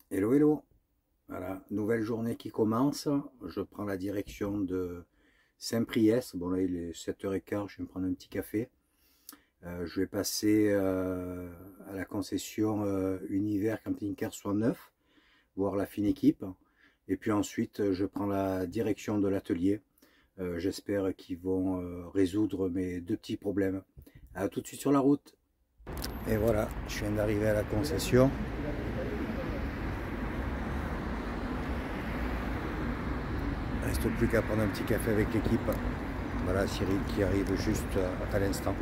Hello, hello. Voilà, nouvelle journée qui commence. Je prends la direction de Saint-Priest. Bon, là, il est 7h15, je vais me prendre un petit café. Je vais passer à la concession Univers Camping-Car 69, voir la fine équipe. Et puis ensuite, je prends la direction de l'atelier. J'espère qu'ils vont résoudre mes deux petits problèmes. À tout de suite sur la route. Et voilà, je viens d'arriver à la concession. Il ne reste plus qu'à prendre un petit café avec l'équipe. Voilà Cyril qui arrive juste à l'instant.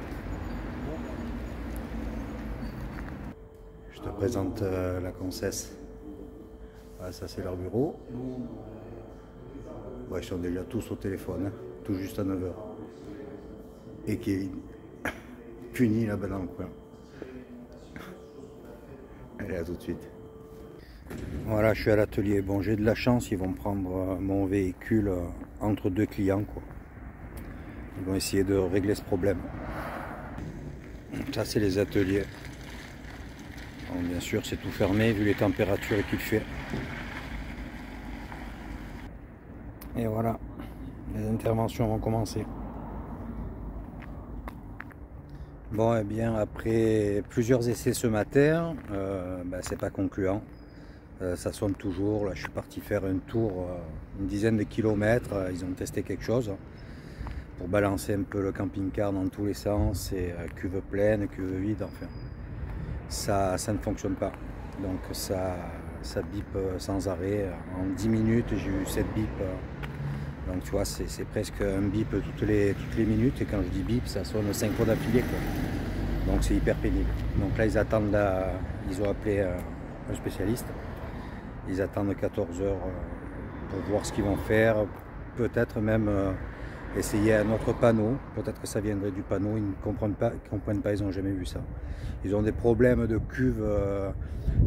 Je te présente la concesse. Voilà, ça c'est leur bureau. Bon, ils sont déjà tous au téléphone, hein, tout juste à 9h. Et Kevin, puni là-bas dans le coin. Allez, à tout de suite. Voilà, je suis à l'atelier. Bon, j'ai de la chance, ils vont prendre mon véhicule entre deux clients, quoi. Ils vont essayer de régler ce problème. Ça, c'est les ateliers. Bon, bien sûr, c'est tout fermé vu les températures qu'il fait. Et voilà, les interventions vont commencer. Bon, et bien, après plusieurs essais ce matin, c'est pas concluant. Ça sonne toujours. Là, je suis parti faire un tour, une dizaine de kilomètres. Ils ont testé quelque chose pour balancer un peu le camping-car dans tous les sens, et cuve pleine, cuve vide, enfin. Ça ne fonctionne pas. Donc ça bip sans arrêt. En 10 minutes, j'ai eu 7 bips. Donc tu vois, c'est presque un bip toutes les minutes. Et quand je dis bip, ça sonne 5 fois d'affilée, quoi. Donc c'est hyper pénible. Donc là, ils attendent ils ont appelé un spécialiste. Ils attendent 14 heures pour voir ce qu'ils vont faire. Peut-être même essayer un autre panneau. Peut-être que ça viendrait du panneau. Ils ne comprennent pas, ils n'ont jamais vu ça. Ils ont des problèmes de cuve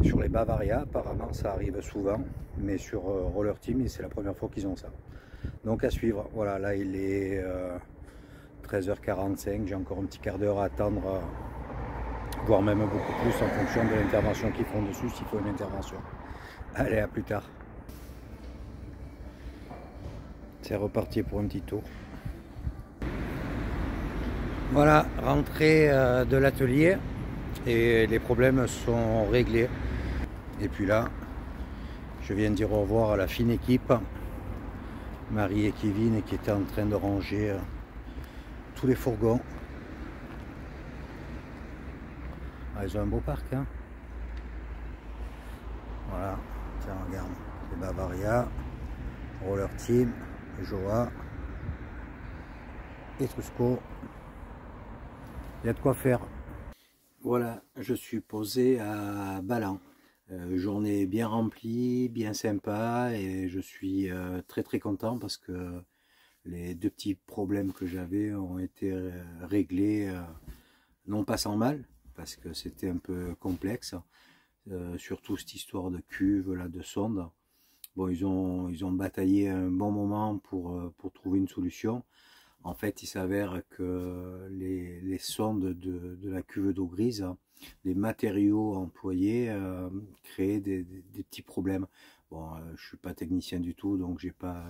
sur les Bavaria. Apparemment, ça arrive souvent. Mais sur Roller Team, c'est la première fois qu'ils ont ça. Donc à suivre. Voilà, là il est 13h45. J'ai encore un petit quart d'heure à attendre. Voire même beaucoup plus en fonction de l'intervention qu'ils font dessus, s'il faut une intervention. Allez, à plus tard. C'est reparti pour un petit tour. Voilà, rentrée de l'atelier et les problèmes sont réglés. Et puis là, je viens de dire au revoir à la fine équipe, Marie et Kevin, qui étaient en train de ranger tous les fourgons. Ah, ils ont un beau parc, hein. Voilà, tiens, regarde, c'est Bavaria, Roller Team, Joa, Etrusco. Il y a de quoi faire. Voilà, je suis posé à Ballan. Journée bien remplie, bien sympa, et je suis très très content parce que les deux petits problèmes que j'avais ont été réglés, non pas sans mal, parce que c'était un peu complexe, surtout cette histoire de cuve, là, de sonde. Bon, ils ont bataillé un bon moment pour trouver une solution. En fait, il s'avère que les sondes de la cuve d'eau grise, les matériaux employés créaient des petits problèmes. Bon, je suis pas technicien du tout, donc j'ai pas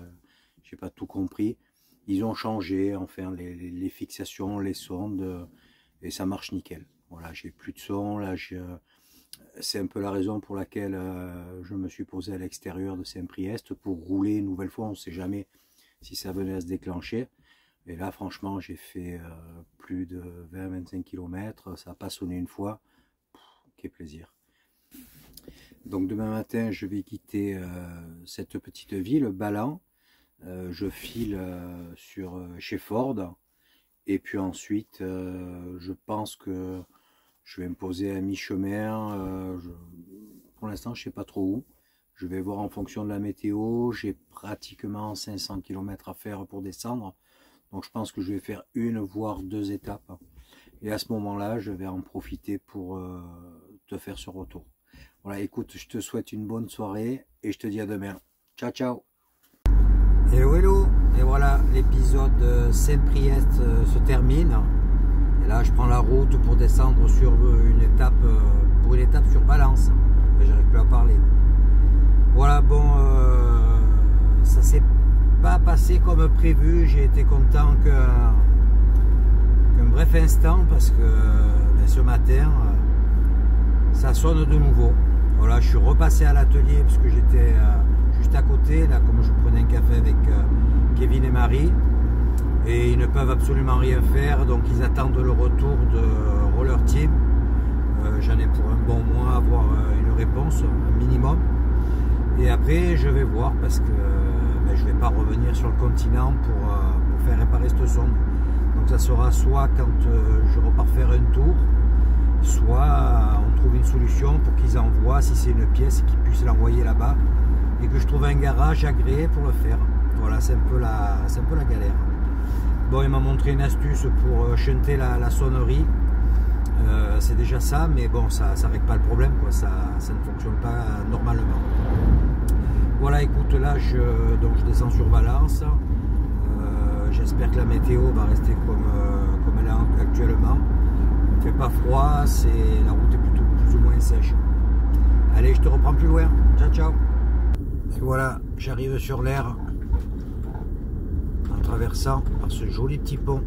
tout compris. Ils ont changé, enfin, les fixations, les sondes, et ça marche nickel. Voilà, j'ai plus de son, là, c'est un peu la raison pour laquelle je me suis posé à l'extérieur de Saint-Priest pour rouler une nouvelle fois. On ne sait jamais si ça venait à se déclencher. Et là, franchement, j'ai fait plus de 20-25 km. Ça n'a pas sonné une fois. Quel plaisir. Donc demain matin, je vais quitter cette petite ville, Ballan. Je file chez Ford. Et puis ensuite, je pense que je vais me poser à mi-chemin. Pour l'instant, je ne sais pas trop où. Je vais voir en fonction de la météo. J'ai pratiquement 500 km à faire pour descendre. Donc je pense que je vais faire une voire deux étapes. Et à ce moment-là, je vais en profiter pour te faire ce retour. Voilà, écoute, je te souhaite une bonne soirée et je te dis à demain. Ciao, ciao. Hello, hello. Et voilà, l'épisode Saint-Priest se termine. Et là, je prends la route pour descendre sur une étape sur Valence. J'arrive plus à parler. passé comme prévu. J'ai été content qu'un bref instant parce que ce matin ça sonne de nouveau. Voilà, je suis repassé à l'atelier parce que j'étais juste à côté, là, comme je prenais un café avec Kevin et Marie, et ils ne peuvent absolument rien faire, donc ils attendent le retour de Roller Team. J'en ai pour un bon mois à avoir une réponse, un minimum, et après je vais voir parce que je ne vais pas revenir sur le continent pour faire réparer cette sonde. Donc ça sera soit quand je repars faire un tour, soit on trouve une solution pour qu'ils envoient, si c'est une pièce, qu'ils puissent l'envoyer là-bas et que je trouve un garage agréé pour le faire. Voilà, c'est un peu la galère. Bon, il m'a montré une astuce pour shunter la sonnerie. C'est déjà ça, mais bon, ça ne règle pas le problème, quoi. Ça ne fonctionne pas normalement. Voilà, écoute, là je descends sur Valence. J'espère que la météo va rester comme elle est actuellement. Il ne fait pas froid, la route est plutôt plus ou moins sèche. Allez, je te reprends plus loin. Ciao, ciao. Et voilà, j'arrive sur l'air en traversant par ce joli petit pont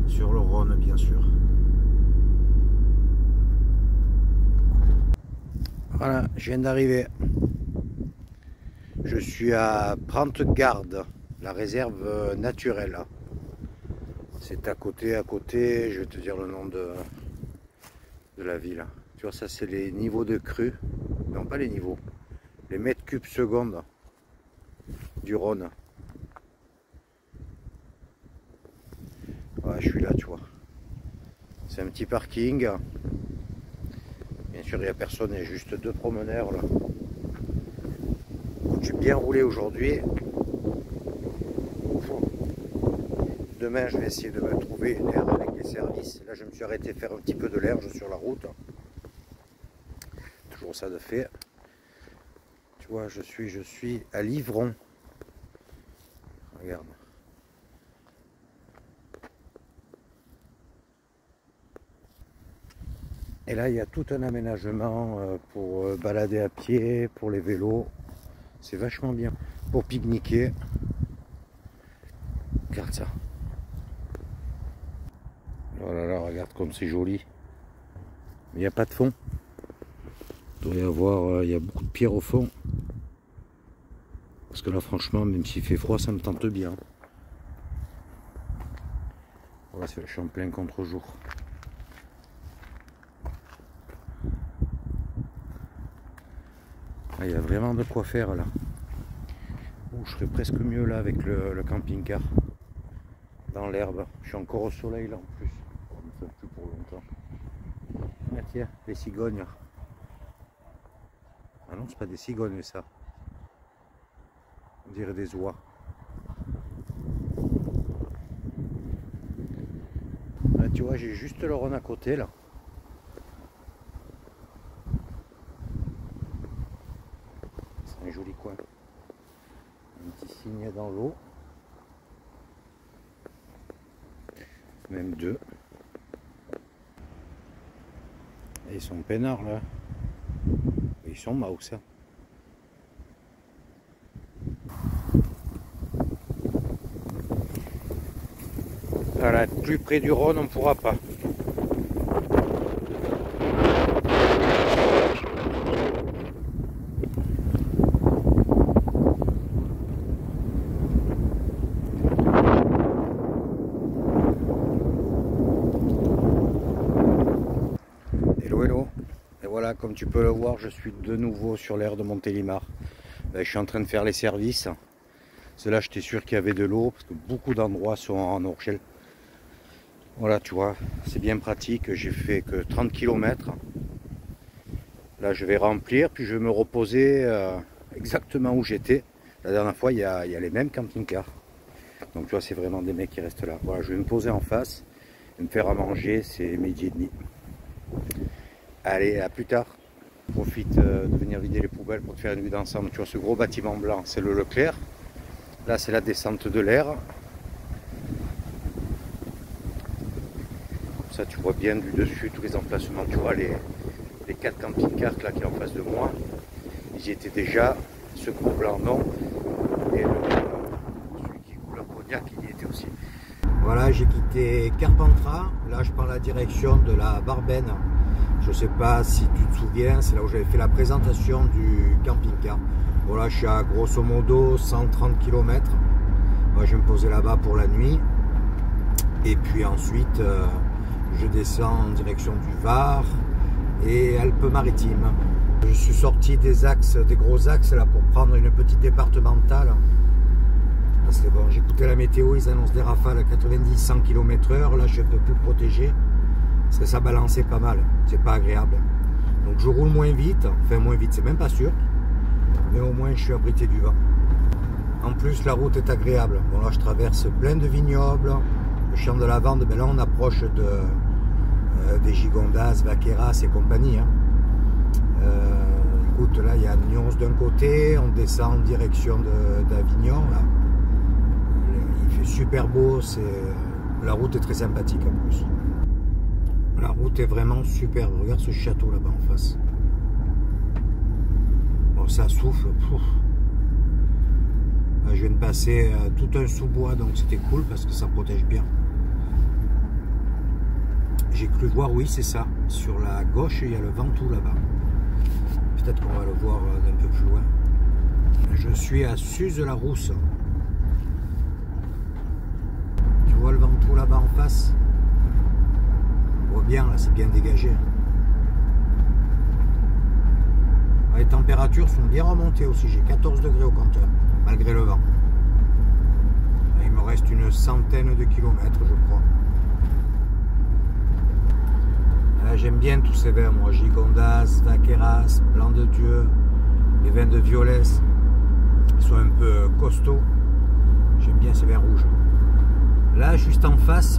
sur le Rhône, bien sûr. Voilà, je viens d'arriver. Je suis à Prentegarde, la réserve naturelle. C'est à côté, je vais te dire le nom de la ville. Tu vois, ça c'est les niveaux de crue. Non, pas les niveaux. Les mètres cubes secondes du Rhône. Ouais, je suis là, tu vois. C'est un petit parking. Bien sûr, il n'y a personne, il y a juste deux promeneurs là. J'ai bien roulé aujourd'hui. Demain, je vais essayer de me trouver une aire avec les services. Là, je me suis arrêté faire un petit peu de l'herbe sur la route. Toujours ça de fait. Tu vois, je suis à Livron. Regarde. Et là, il y a tout un aménagement pour balader à pied, pour les vélos. C'est vachement bien. Pour pique-niquer. Regarde ça. Oh là là, regarde comme c'est joli. Mais il n'y a pas de fond. Il doit y avoir, il y a beaucoup de pierres au fond. Parce que là, franchement, même s'il fait froid, ça me tente bien. Voilà, je suis en plein contre-jour. Ah, il y a vraiment de quoi faire là. Oh, je serais presque mieux là avec le camping-car. Dans l'herbe. Je suis encore au soleil là en plus. Ça ne fait plus pour longtemps. Ah tiens, les cigognes. Ah non, c'est pas des cigognes ça. On dirait des oies. Ah, tu vois, j'ai juste le Rhône à côté là. C'est un joli coin. Un petit cygne dans l'eau. Même deux. Et ils sont peinards là. Ils sont mouse. Hein. Voilà, plus près du Rhône on ne pourra pas. Hello. Et voilà, comme tu peux le voir, je suis de nouveau sur l'aire de Montélimar. Je suis en train de faire les services. Là, j'étais sûr qu'il y avait de l'eau parce que beaucoup d'endroits sont en hors-gel. Voilà, tu vois, c'est bien pratique. J'ai fait que 30 km. Là, je vais remplir, puis je vais me reposer exactement où j'étais. La dernière fois, il y a les mêmes camping-cars. Donc, tu vois, c'est vraiment des mecs qui restent là. Voilà, je vais me poser en face et me faire à manger. C'est midi et demi. Allez, à plus tard. Profite de venir vider les poubelles pour te faire une vue d'ensemble. Tu vois, ce gros bâtiment blanc, c'est le Leclerc. Là, c'est la descente de l'air. Ça, tu vois bien du dessus tous les emplacements. Tu vois les 4 camping-cars là qui est en face de moi. Ils y étaient déjà. Ce gros blanc, non. Et Cognac il y était aussi. Voilà, j'ai quitté Carpentras, là je prends la direction de la Barben. Je sais pas si tu te souviens, c'est là où j'avais fait la présentation du camping-car. Voilà, je suis à grosso modo 130 km. Moi, je vais me poser là-bas pour la nuit. Et puis ensuite, je descends en direction du Var et Alpes-Maritimes. Je suis sorti des axes, des gros axes là pour prendre une petite départementale. C'est bon, j'écoutais la météo, ils annoncent des rafales à 90-100 km/h. Là, je suis un peu plus protégé. Parce que ça balançait pas mal, c'est pas agréable. Donc je roule moins vite, enfin moins vite, c'est même pas sûr. Mais au moins je suis abrité du vent. En plus la route est agréable. Bon là je traverse plein de vignobles. Le champ de lavande, ben là on approche des Gigondas, Vaqueras et compagnie. Hein. Écoute, là il y a Nyons d'un côté, on descend en direction d'Avignon. Il fait super beau, la route est très sympathique en plus. La route est vraiment superbe. Regarde ce château là-bas en face. Bon, ça souffle. Là, je viens de passer tout un sous-bois, donc c'était cool parce que ça protège bien. J'ai cru voir, oui, c'est ça. Sur la gauche, il y a le Ventoux là-bas. Peut-être qu'on va le voir d'un peu plus loin. Je suis à Suze-la-Rousse. Tu vois le Ventoux là-bas en face? Bien, là c'est bien dégagé. Les températures sont bien remontées aussi, j'ai 14 degrés au compteur malgré le vent. Il me reste une centaine de kilomètres je crois. J'aime bien tous ces vins, moi, Gigondas, Vaqueras, Blanc de Dieu, les vins de Violès, ils sont un peu costauds. J'aime bien ces vins rouges. Là juste en face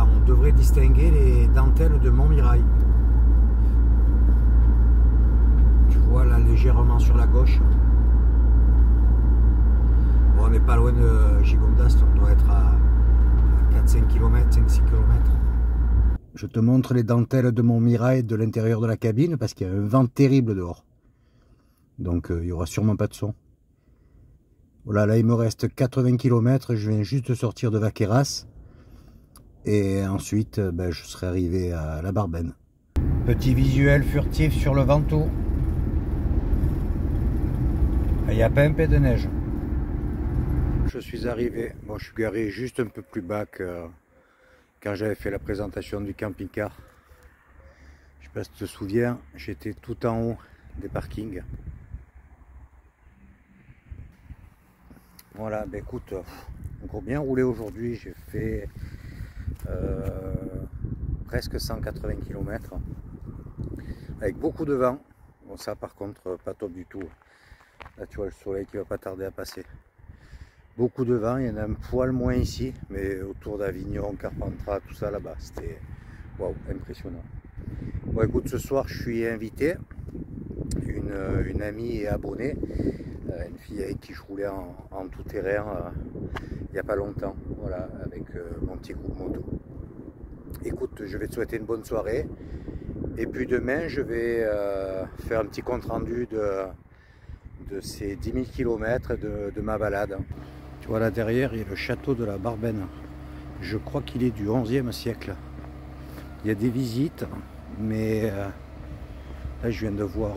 on devrait distinguer les dentelles de Montmirail. Tu vois là légèrement sur la gauche. Bon, on n'est pas loin de Gigondas, on doit être à 4-5 km, 5-6 km. Je te montre les dentelles de Montmirail de l'intérieur de la cabine parce qu'il y a un vent terrible dehors. Donc il n'y aura sûrement pas de son. Voilà, là il me reste 80 km, je viens juste de sortir de Vaqueras. Et ensuite, ben, je serai arrivé à la Barben. Petit visuel furtif sur le Ventoux. Il n'y a pas un peu de neige. Je suis arrivé. Bon, je suis garé juste un peu plus bas que quand j'avais fait la présentation du camping-car. Je ne sais pas si tu te souviens, j'étais tout en haut des parkings. Voilà, ben écoute, encore bien roulé aujourd'hui. J'ai fait presque 180 km avec beaucoup de vent. Bon, ça par contre pas top du tout. Là tu vois le soleil qui va pas tarder à passer. Beaucoup de vent, il y en a un poil moins ici, mais autour d'Avignon, Carpentras, tout ça là-bas, c'était waouh, impressionnant. Bon écoute, ce soir je suis invité, une amie et abonnée, une fille avec qui je roulais en tout terrain il n'y a pas longtemps, voilà, avec mon petit groupe moto. Écoute, je vais te souhaiter une bonne soirée. Et puis demain, je vais faire un petit compte rendu de ces 10 000 km de ma balade. Tu vois là derrière, il y a le château de la Barben. Je crois qu'il est du 11e siècle. Il y a des visites, mais là je viens de voir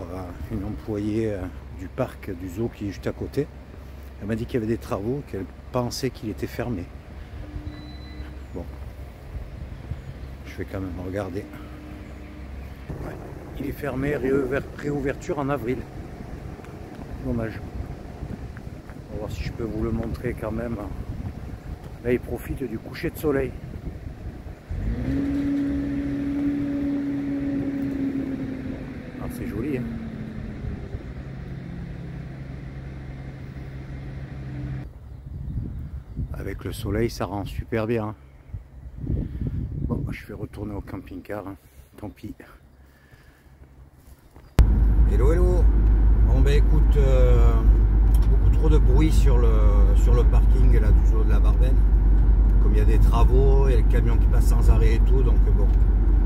une employée du parc du zoo qui est juste à côté. Elle m'a dit qu'il y avait des travaux, qu'elle pensait qu'il était fermé. Bon, je vais quand même regarder. Ouais, il est fermé, réouverture en avril. Dommage. On va voir si je peux vous le montrer quand même. Là, il profite du coucher de soleil. Ah, c'est joli, hein. Avec le soleil, ça rend super bien. Bon, je vais retourner au camping-car, hein. Tant pis. Hello, hello. Bon, ben écoute, beaucoup trop de bruit sur le parking là, du zoo de la Barben. Comme il y a des travaux, il y a le camion qui passe sans arrêt et tout, donc bon,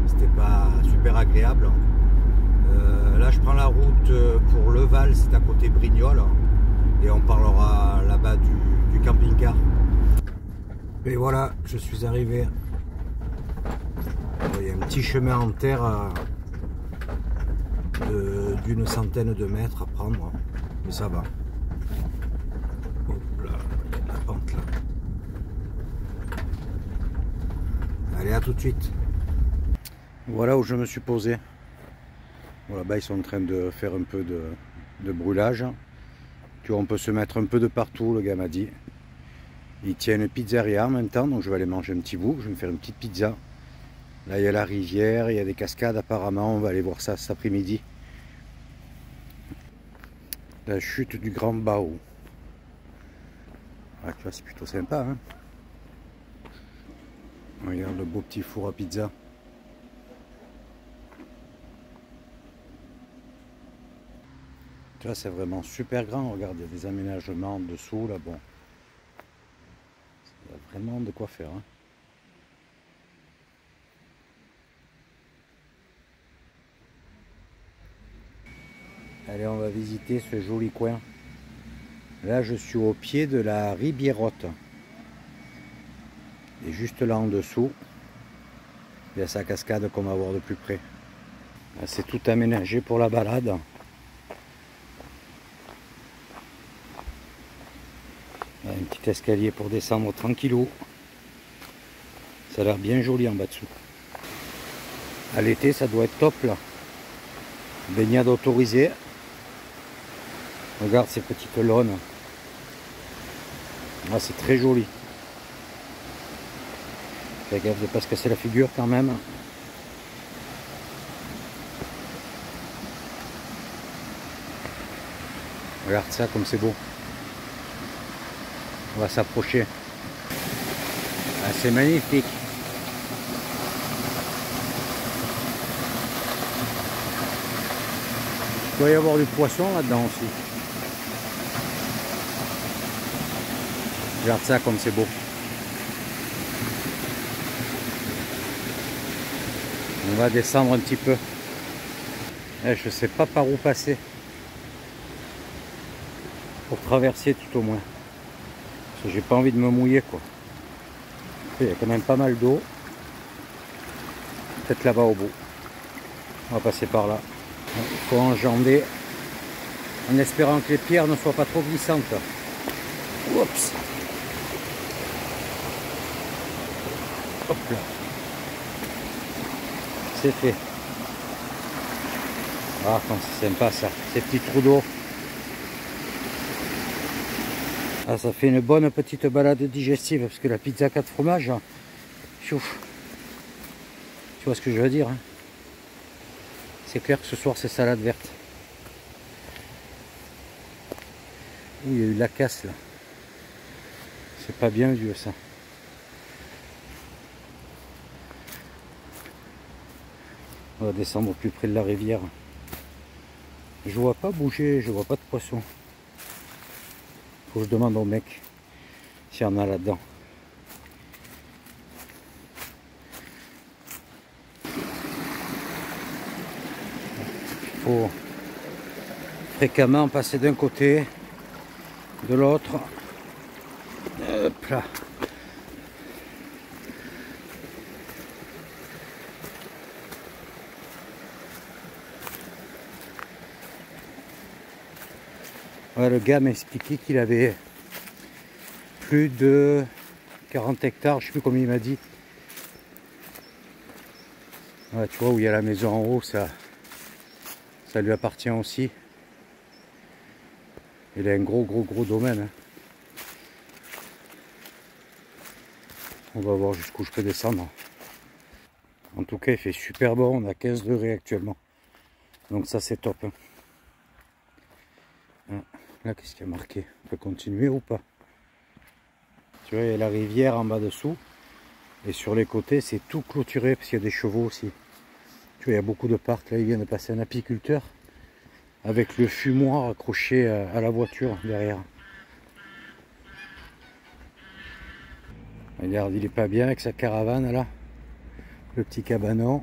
c'était pas super agréable. Là, je prends la route pour Leval, c'est à côté Brignoles. et on parlera là-bas du camping-car. Et voilà, je suis arrivé. Il y a un petit chemin en terre d'une centaine de mètres à prendre, mais ça va. Hop là, il y a de la pente là. Allez, à tout de suite. Voilà où je me suis posé. Bon, là-bas, ils sont en train de faire un peu de brûlage. Tu vois, on peut se mettre un peu de partout, le gars m'a dit. Il tient une pizzeria en même temps, donc je vais aller manger un petit bout. Je vais me faire une petite pizza. Là, il y a la rivière, il y a des cascades apparemment. On va aller voir ça cet après-midi. La chute du Grand Bao. Ah, tu vois, c'est plutôt sympa, hein. Regarde le beau petit four à pizza. Tu vois, c'est vraiment super grand. Regarde, il y a des aménagements dessous, là, bon. Il y a vraiment de quoi faire, hein. Allez, on va visiter ce joli coin. Là, je suis au pied de la Ribierotte. Et juste là en dessous, il y a sa cascade qu'on va voir de plus près. C'est tout aménagé pour la balade. Il y a un petit escalier pour descendre tranquillou. Ça a l'air bien joli en bas dessous. À l'été, ça doit être top là. Baignade autorisée. Regarde ces petites lawns. Ah, c'est très joli. Fais gaffe de ne pas se casser la figure quand même. Regarde ça comme c'est beau. On va s'approcher. Ah, c'est magnifique. Il doit y avoir du poisson là-dedans aussi. Regarde ça comme c'est beau. On va descendre un petit peu. Je ne sais pas par où passer. Pour traverser tout au moins. Parce que j'ai pas envie de me mouiller quoi. Il y a quand même pas mal d'eau. Peut-être là-bas au bout. On va passer par là. Il faut enjamber en espérant que les pierres ne soient pas trop glissantes. Oups. Hop là. C'est fait. Ah, quand c'est sympa ça, ces petits trous d'eau. Ah, ça fait une bonne petite balade digestive parce que la pizza 4 fromages, chouf. Tu vois ce que je veux dire, hein? C'est clair que ce soir c'est salade verte. Ouh, il y a eu de la casse là. C'est pas bien vieux ça. On va descendre au plus près de la rivière. Je vois pas bouger, je vois pas de poisson. Faut que je demande au mec s'il y en a là-dedans. Il faut fréquemment passer d'un côté, de l'autre. Hop là. Ouais, le gars m'a expliqué qu'il avait plus de 40 hectares, je sais plus combien il m'a dit. Ouais, tu vois où il y a la maison en haut, ça lui appartient aussi. Il a un gros domaine. Hein. On va voir jusqu'où je peux descendre. En tout cas, il fait super bon, on a 15 degrés actuellement. Donc ça c'est top. Hein. Là, qu'est-ce qu'il y a marqué? On peut continuer ou pas? Tu vois, il y a la rivière en bas dessous. Et sur les côtés, c'est tout clôturé parce qu'il y a des chevaux aussi. Tu vois, il y a beaucoup de parcs. Là, il vient de passer un apiculteur avec le fumoir accroché à la voiture derrière. Regarde, il est pas bien avec sa caravane là. Le petit cabanon.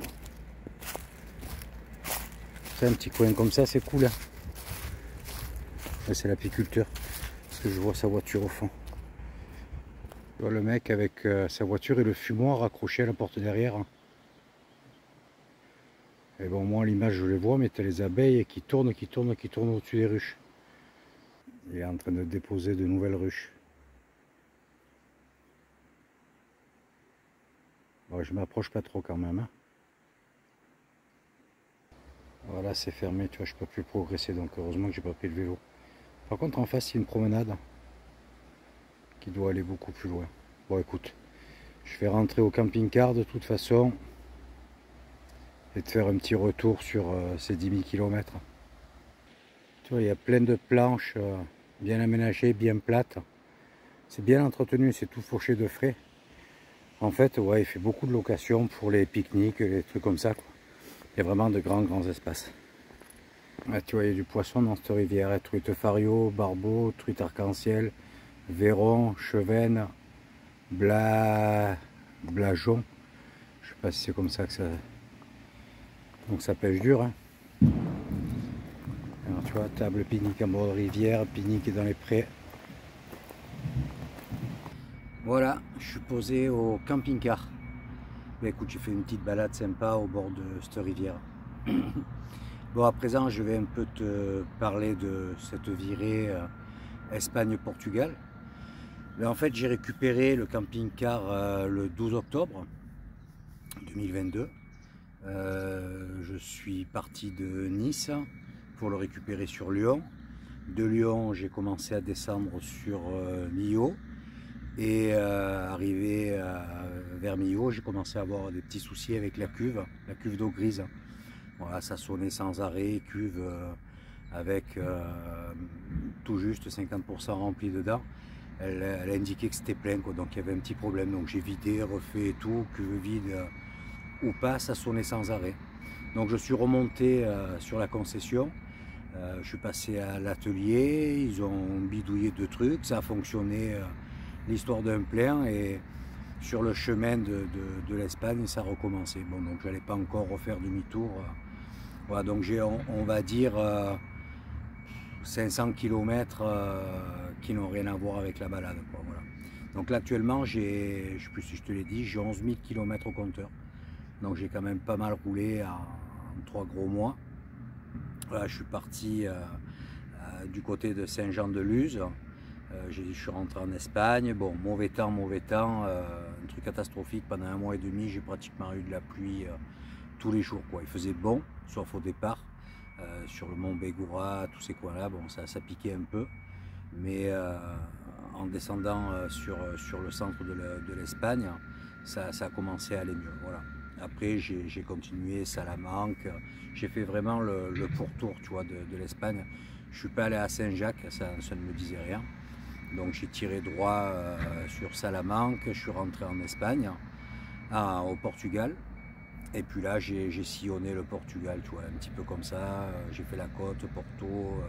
C'est un petit coin comme ça, c'est cool. Hein. C'est l'apiculteur. que je vois sa voiture au fond. Je vois le mec avec sa voiture et le fumoir accroché à la porte derrière. Et bon, moi, l'image, je les vois, mais tu as les abeilles qui tournent au-dessus des ruches. Il est en train de déposer de nouvelles ruches. Bon, je m'approche pas trop quand même. Hein. Voilà, c'est fermé, tu vois, je peux plus progresser, donc heureusement que j'ai pas pris le vélo. Par contre, en face, il y a une promenade qui doit aller beaucoup plus loin. Bon, écoute, je vais rentrer au camping-car de toute façon et de faire un petit retour sur ces 10 000 km. Tu vois, il y a plein de planches bien aménagées, bien plates. C'est bien entretenu, c'est tout fauché de frais. En fait, ouais, il fait beaucoup de locations pour les pique-niques, les trucs comme ça, quoi. Il y a vraiment de grands espaces. Là, tu vois, il y a du poisson dans cette rivière. Truite fario, barbeau, truite arc-en-ciel, verron, chevenne, blajon. Je sais pas si c'est comme ça que ça... Donc ça pêche dur. Hein. Alors tu vois, table pique-nique en bord de rivière, pique-nique dans les prés. Voilà, je suis posé au camping-car. Mais écoute, j'ai fait une petite balade sympa au bord de cette rivière. Bon, à présent, je vais un peu te parler de cette virée Espagne-Portugal. En fait, j'ai récupéré le camping-car le 12 octobre 2022. Je suis parti de Nice pour le récupérer sur Lyon. De Lyon, j'ai commencé à descendre sur Millau. Et arrivé vers Millau, j'ai commencé à avoir des petits soucis avec la cuve d'eau grise. Voilà, ça sonnait sans arrêt, cuve avec tout juste 50% rempli dedans. Elle a indiqué que c'était plein, quoi, donc il y avait un petit problème. Donc j'ai vidé, refait tout, cuve vide ou pas, ça sonnait sans arrêt. Donc je suis remonté sur la concession. Je suis passé à l'atelier, ils ont bidouillé deux trucs, ça a fonctionné. L'histoire d'un plein et sur le chemin de l'Espagne ça a recommencé. Bon, donc je n'allais pas encore refaire demi-tour. Voilà, donc j'ai, on va dire 500 km qui n'ont rien à voir avec la balade, quoi, voilà. Donc là actuellement j'ai, je sais plus si je te l'ai dit, j'ai 11 000 km au compteur. Donc j'ai quand même pas mal roulé en 3 gros mois. Voilà, je suis parti du côté de Saint-Jean-de-Luz. Je suis rentré en Espagne, bon, mauvais temps, un truc catastrophique. Pendant 1 mois et demi, j'ai pratiquement eu de la pluie tous les jours, quoi. Il faisait bon, sauf au départ, sur le mont Bégoura, tous ces coins-là, bon, ça piquait un peu. Mais en descendant sur le centre de l'Espagne, ça a commencé à aller mieux, voilà. Après, j'ai continué Salamanque, j'ai fait vraiment le pourtour, tu vois, de l'Espagne. Je suis pas allé à Saint-Jacques, ça ne me disait rien. Donc j'ai tiré droit sur Salamanque, je suis rentré en Espagne, au Portugal. Et puis là j'ai sillonné le Portugal, tu vois, un petit peu comme ça. J'ai fait la côte, Porto,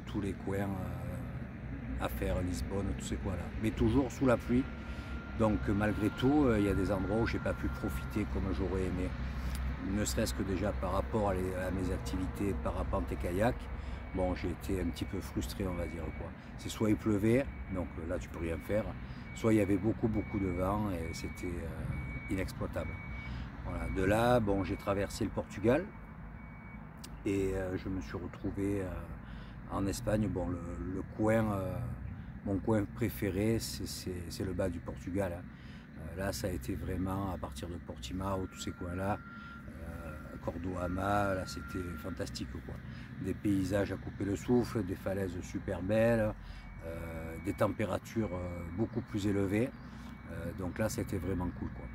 tous les coins à faire, Lisbonne, tous ces coins-là. Mais toujours sous la pluie. Donc malgré tout, il y a des endroits où j'ai pas pu profiter comme j'aurais aimé. Ne serait-ce que déjà par rapport à mes activités parapente et kayak. Bon, j'ai été un petit peu frustré, on va dire, quoi. C'est soit il pleuvait, donc là tu peux rien faire, soit il y avait beaucoup de vent et c'était inexploitable. Voilà. De là, bon, j'ai traversé le Portugal et je me suis retrouvé en Espagne. Bon, le coin, mon coin préféré, c'est le bas du Portugal. Hein. Là, ça a été vraiment à partir de Portimao, tous ces coins-là. Cordoama, là c'était fantastique, quoi. Des paysages à couper le souffle, des falaises super belles, des températures beaucoup plus élevées. Donc là c'était vraiment cool, quoi.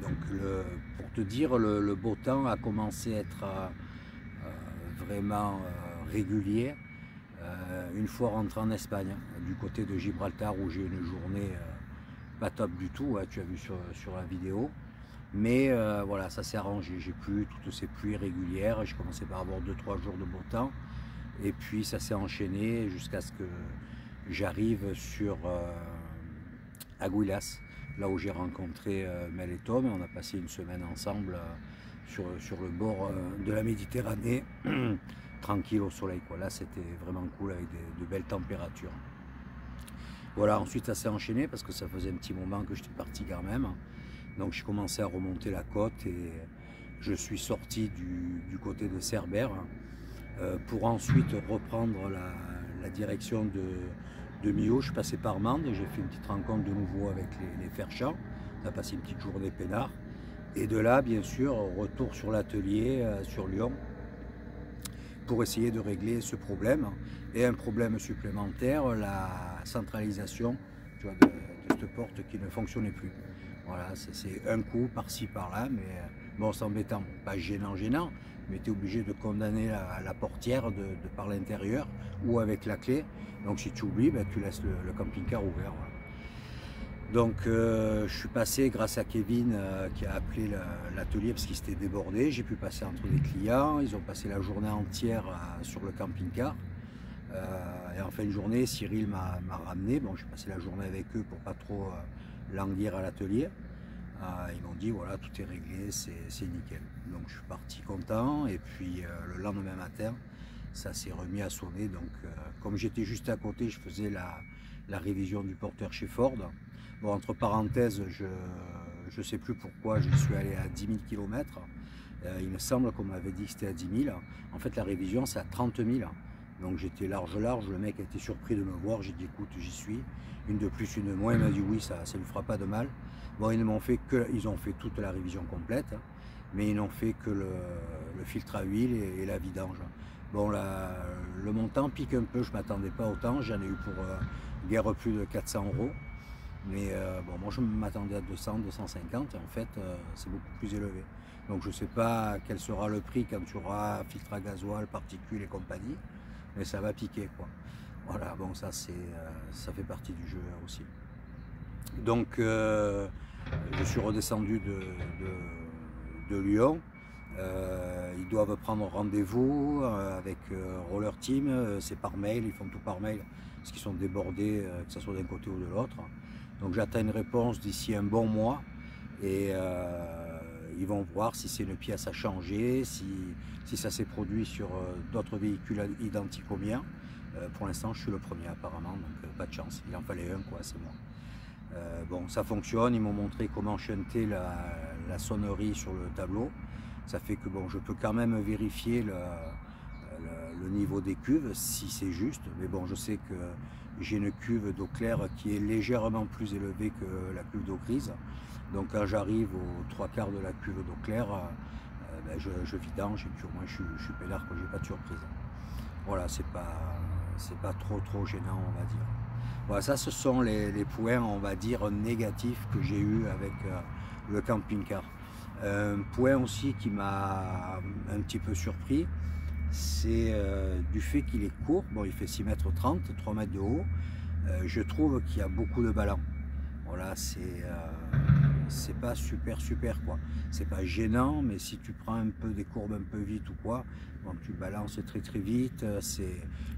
Donc pour te dire, le beau temps a commencé à être vraiment régulier une fois rentré en Espagne, du côté de Gibraltar où j'ai une journée pas top du tout, hein, tu as vu sur la vidéo. Mais voilà, ça s'est arrangé, j'ai plus toutes ces pluies régulières, j'ai commencé par avoir 2-3 jours de beau temps, et puis ça s'est enchaîné jusqu'à ce que j'arrive sur Aguilas, là où j'ai rencontré Mel et Tom, et on a passé une semaine ensemble sur le bord de la Méditerranée, tranquille au soleil, quoi. Là c'était vraiment cool avec de belles températures. Voilà, ensuite ça s'est enchaîné parce que ça faisait un petit moment que j'étais parti quand même. Donc j'ai commencé à remonter la côte et je suis sorti du côté de Cerbère pour ensuite reprendre la direction de Millau. Je suis passé par Mende et j'ai fait une petite rencontre de nouveau avec les Ferchamps. On a passé une petite journée peinard. Et de là, bien sûr, retour sur l'atelier sur Lyon pour essayer de régler ce problème. Et un problème supplémentaire, la centralisation, tu vois, de cette porte qui ne fonctionnait plus. Voilà, c'est un coup par-ci par-là, mais bon, c'est embêtant, pas gênant, mais tu es obligé de condamner la portière de par l'intérieur ou avec la clé. Donc si tu oublies, ben, tu laisses le camping-car ouvert. Voilà. Donc je suis passé grâce à Kevin qui a appelé l'atelier parce qu'il s'était débordé. J'ai pu passer entre des clients, ils ont passé la journée entière sur le camping-car. Et en fin de journée, Cyril m'a ramené. Bon, j'ai passé la journée avec eux pour pas trop languir à l'atelier. Ils m'ont dit voilà, tout est réglé, c'est nickel. Donc je suis parti content. Et puis le lendemain matin, ça s'est remis à sonner. Donc comme j'étais juste à côté, je faisais la révision du porteur chez Ford. Bon, entre parenthèses, je ne sais plus pourquoi je suis allé à 10 000 km. Il me semble qu'on m'avait dit que c'était à 10 000. En fait, la révision, c'est à 30 000. Donc j'étais large. Le mec a été surpris de me voir. J'ai dit écoute, j'y suis. Une de plus, une de moins. Il m'a dit oui, ça ne lui fera pas de mal. Bon, ils ont fait toute la révision complète, mais ils n'ont fait que le filtre à huile et la vidange. Bon, le montant pique un peu. Je ne m'attendais pas autant. J'en ai eu pour guère plus de 400 €. Mais bon, moi je m'attendais à 200, 250 et en fait c'est beaucoup plus élevé. Donc je ne sais pas quel sera le prix quand tu auras filtre à gasoil, particules et compagnie, mais ça va piquer quoi. Voilà, bon ça ça fait partie du jeu aussi. Donc je suis redescendu de Lyon. Ils doivent prendre rendez-vous avec Roller Team, c'est par mail, ils font tout par mail parce qu'ils sont débordés, que ce soit d'un côté ou de l'autre. Donc j'attends une réponse d'ici un bon mois et ils vont voir si c'est une pièce à changer, si ça s'est produit sur d'autres véhicules identiques aux miens. Pour l'instant je suis le premier apparemment, donc pas de chance, il en fallait un quoi, c'est moi. Bon ça fonctionne, ils m'ont montré comment chanter la sonnerie sur le tableau. Ça fait que bon je peux quand même vérifier le niveau des cuves si c'est juste, mais bon je sais que j'ai une cuve d'eau claire qui est légèrement plus élevée que la cuve d'eau grise. Donc quand j'arrive aux 3/4 de la cuve d'eau claire, ben je vidange et puis au moins je suis peinard que j'ai pas de surprise. Voilà, c'est pas trop gênant on va dire. Voilà, ça ce sont les points on va dire négatifs que j'ai eu avec le camping-car. Un point aussi qui m'a un petit peu surpris, c'est du fait qu'il est court. Bon, il fait 6,30 m, 3 mètres de haut. Je trouve qu'il y a beaucoup de ballons. Voilà, c'est pas super quoi. C'est pas gênant, mais si tu prends un peu des courbes un peu vite ou quoi, bon, tu balances très vite.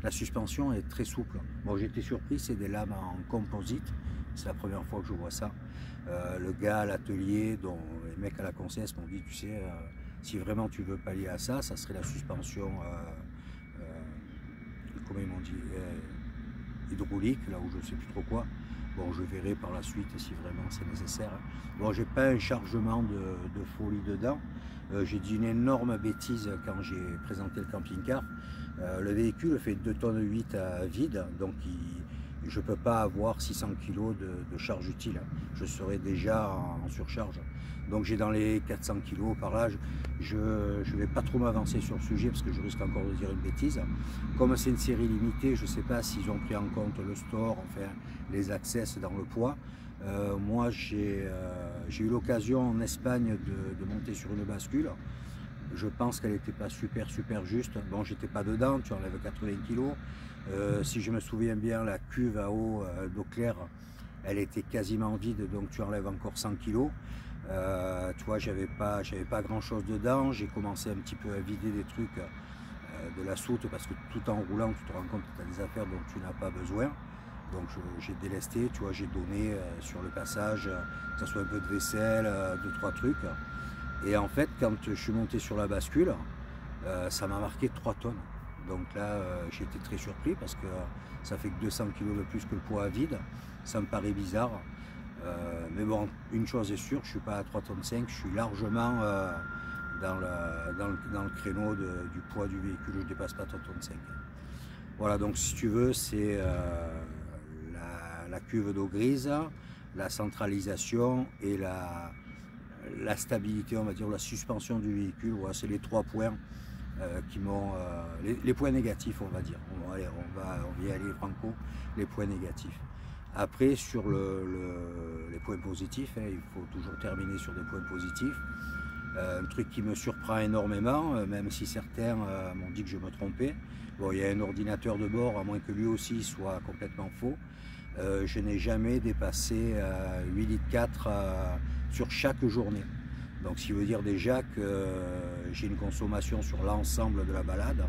La suspension est très souple. Bon, j'étais surpris, c'est des lames en composite. C'est la première fois que je vois ça. Le gars à l'atelier, dont les mecs à la concession m'ont dit, tu sais, si vraiment tu veux pallier à ça, ça serait la suspension, comment ils m'ont dit, hydraulique, là où je ne sais plus trop quoi. Bon, je verrai par la suite si vraiment c'est nécessaire. Bon, j'ai pas un chargement de folie dedans. J'ai dit une énorme bêtise quand j'ai présenté le camping-car. Le véhicule fait 2,8 tonnes à vide, donc je ne peux pas avoir 600 kg de charge utile. Je serai déjà en surcharge. Donc j'ai dans les 400 kg par là. Je ne vais pas trop m'avancer sur le sujet parce que je risque encore de dire une bêtise. Comme c'est une série limitée, je ne sais pas s'ils ont pris en compte le store, enfin les access dans le poids. Moi j'ai eu l'occasion en Espagne de monter sur une bascule. Je pense qu'elle n'était pas super juste. Bon, j'étais pas dedans, tu enlèves 80 kg. Si je me souviens bien, la cuve à eau d'eau claire, elle était quasiment vide, donc tu enlèves encore 100 kg. Tu vois, j'avais pas grand chose dedans. J'ai commencé un petit peu à vider des trucs de la soute parce que tout en roulant, tu te rends compte que tu as des affaires dont tu n'as pas besoin. Donc j'ai délesté, tu vois, j'ai donné sur le passage, que ce soit un peu de vaisselle, 2-3 trucs. Et en fait, quand je suis monté sur la bascule, ça m'a marqué 3 tonnes. Donc là, j'ai été très surpris parce que ça fait que 200 kg de plus que le poids à vide. Ça me paraît bizarre. Mais bon, une chose est sûre, je ne suis pas à 3,5 tonnes, je suis largement dans le créneau du poids du véhicule, je ne dépasse pas 3,5 tonnes. Voilà, donc si tu veux, c'est la cuve d'eau grise, la centralisation et la stabilité, on va dire, la suspension du véhicule. Voilà, c'est les 3 points qui m'ont les points négatifs, on va dire. On va y aller franco, les points négatifs. Après, sur les points positifs, hein, il faut toujours terminer sur des points positifs. Un truc qui me surprend énormément, même si certains m'ont dit que je me trompais. Bon, il y a un ordinateur de bord, à moins que lui aussi soit complètement faux. Je n'ai jamais dépassé 8,4 litres sur chaque journée. Donc, ce qui veut dire déjà que j'ai une consommation sur l'ensemble de la balade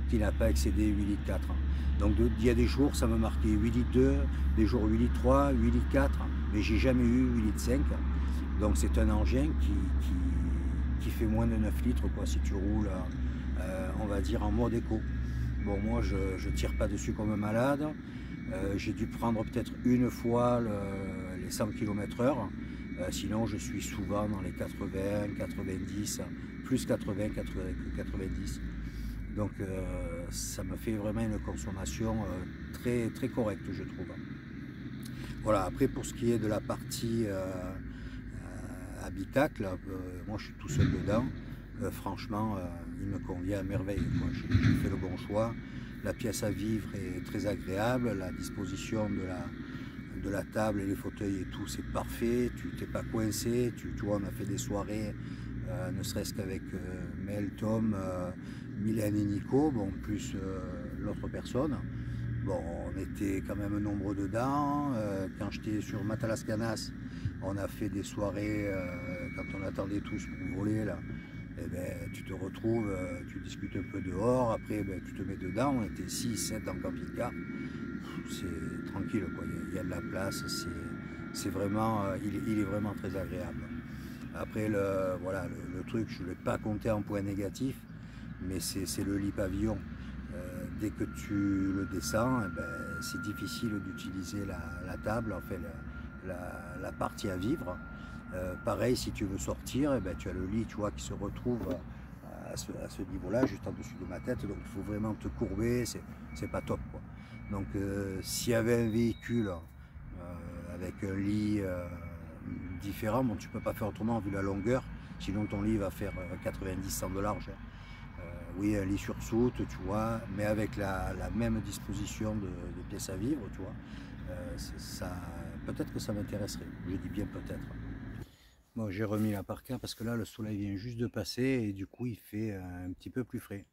qui n'a pas excédé 8,4 litres. Donc, il y a des jours, ça me marquait 8,2 litres, des jours 8,3 litres, 8,4 litres, mais j'ai jamais eu 8,5 litres. Donc, c'est un engin qui fait moins de 9 litres, quoi, si tu roules, on va dire, en mode éco. Bon, moi, je ne tire pas dessus comme un malade. J'ai dû prendre peut-être une fois les 100 km/h. Sinon, je suis souvent dans les 80, 90, plus 80 que 90. Donc, ça me fait vraiment une consommation très, très correcte, je trouve. Voilà, après, pour ce qui est de la partie habitacle, moi, je suis tout seul dedans. Franchement, il me convient à merveille. J'ai fait le bon choix. La pièce à vivre est très agréable. La disposition de la table et les fauteuils et tout, c'est parfait. Tu t'es pas coincé. Tu vois, on a fait des soirées, ne serait-ce qu'avec Mel, Tom, Mylène et Nico, bon, plus l'autre personne. Bon, on était quand même nombreux dedans. Quand j'étais sur Matalascanas, on a fait des soirées quand on attendait tous pour voler là. Eh ben, tu te retrouves, tu discutes un peu dehors, après ben, tu te mets dedans, on était 6-7 dans le camping-car, c'est tranquille, quoi. Il y a de la place, c'est vraiment, il est vraiment très agréable. Après, voilà, le truc, je ne l'ai pas compté en point négatif, mais c'est le lit pavillon. Dès que tu le descends, eh ben, c'est difficile d'utiliser la table, en fait, la partie à vivre. Pareil, si tu veux sortir, eh ben, tu as le lit, tu vois, qui se retrouve à ce niveau-là, juste en dessus de ma tête. Donc il faut vraiment te courber, c'est pas top, quoi. Donc s'il y avait un véhicule avec un lit différent, bon, tu peux pas faire autrement vu la longueur, sinon ton lit va faire 90-100 de large. Oui, un lit sur soute, tu vois, mais avec la même disposition de pièces à vivre, tu vois. Peut-être que ça m'intéresserait, je dis bien peut-être. Bon, j'ai remis la parka parce que là, le soleil vient juste de passer et du coup, il fait un petit peu plus frais.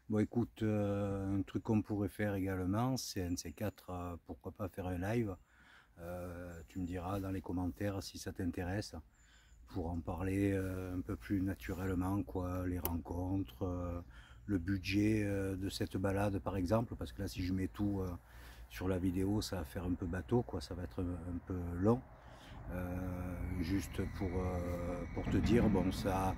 Bon, écoute, un truc qu'on pourrait faire également, c'est un de ces quatre, pourquoi pas faire un live. Tu me diras dans les commentaires si ça t'intéresse, pour en parler un peu plus naturellement, quoi, les rencontres, le budget de cette balade par exemple, parce que là, si je mets tout sur la vidéo, ça va faire un peu bateau, quoi, ça va être un peu long. Juste pour te dire, bon, ça,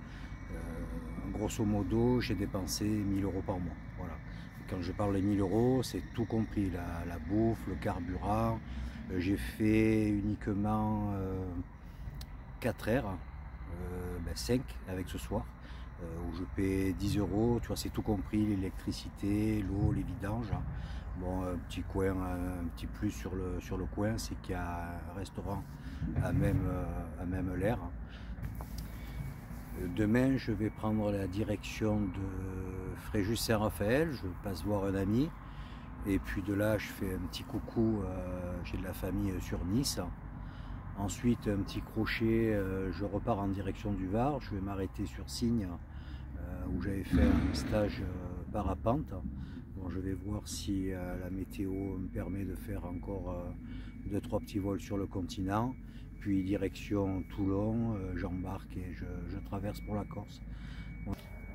grosso modo, j'ai dépensé 1000 € par mois. Voilà. Et quand je parle de 1000 €, c'est tout compris, la bouffe, le carburant. J'ai fait uniquement 4 heures, 5 avec ce soir, où je paie 10 €, tu vois, c'est tout compris, l'électricité, l'eau, les vidanges. Bon, un petit coin, un petit plus sur le coin, c'est qu'il y a un restaurant à même l'air. Demain, je vais prendre la direction de Fréjus-Saint-Raphaël, je passe voir un ami, et puis de là, je fais un petit coucou, j'ai de la famille sur Nice. Ensuite, un petit crochet, je repars en direction du Var, je vais m'arrêter sur Signes, où j'avais fait un stage parapente. Bon, je vais voir si la météo me permet de faire encore 2-3 petits vols sur le continent. Puis direction Toulon, j'embarque et je traverse pour la Corse.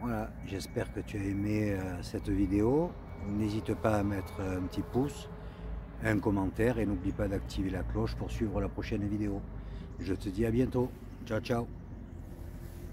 Voilà, j'espère que tu as aimé cette vidéo. N'hésite pas à mettre un petit pouce, un commentaire et n'oublie pas d'activer la cloche pour suivre la prochaine vidéo. Je te dis à bientôt. Ciao, ciao.